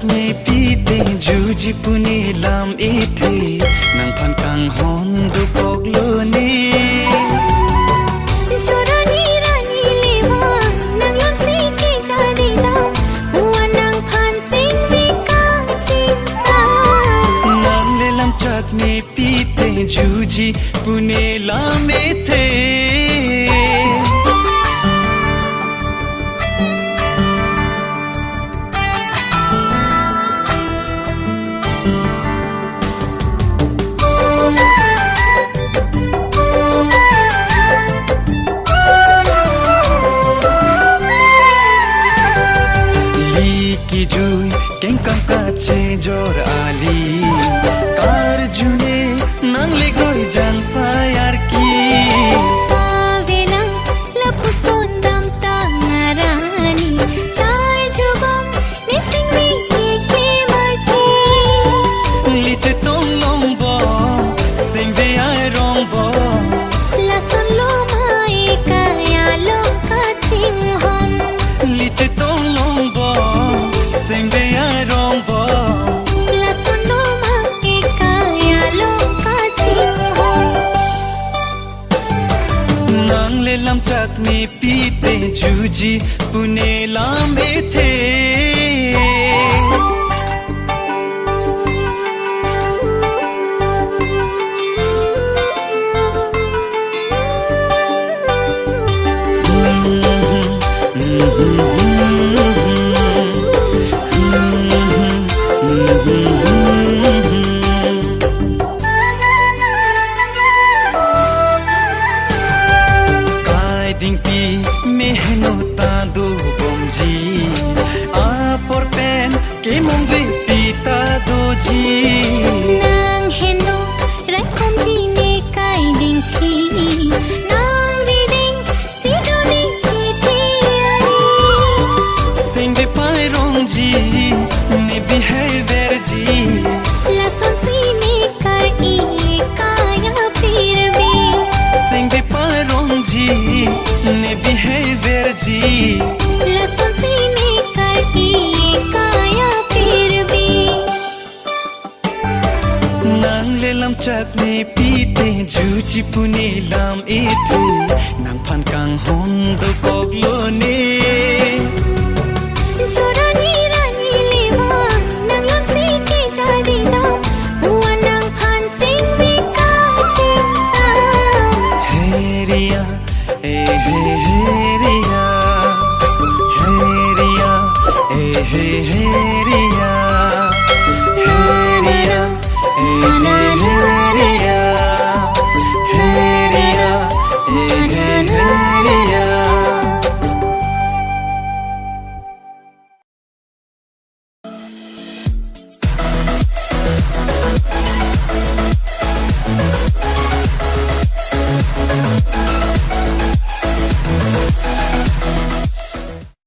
chakne pite juji pune lam ethe nang phan kang hon du poglo ne jorani rani lewa nang lam se ke jadi lam wa nang phan sing vi ka chim sa nang le lam chakne pite juji pune lam ethe जुई केंकम काचे जोर आली car जुने नंगले गोई जान सायार की वेlang lapu sondam tangarani char jubam nesing vi ke marti liche tong lombo sing ve ai rombo la son lo mai kaya lo ka ching hom liche tong lombo sing ve ai rombo la son lo mai kaya lo ka ching hom nang le lam chak me pite juji pune lam ethe Dingpi mehnota do bomji apor pen ke mongve pita doji nang heno rakom ji ne kai ding chi nang reading sidoni chi thi ai sing de pai rongji ne behavior ji la son si ne kar i kaya phir be sing de pai rongji ne behavior ji la son si ne kar i kaya phir be nang le lam chat ne pite juji pune lam ethe nang phan kang hon do koglo ne jorani rani lewa nang lam se ke jadi lam wa nang phan sing vi ka chim sa Heria,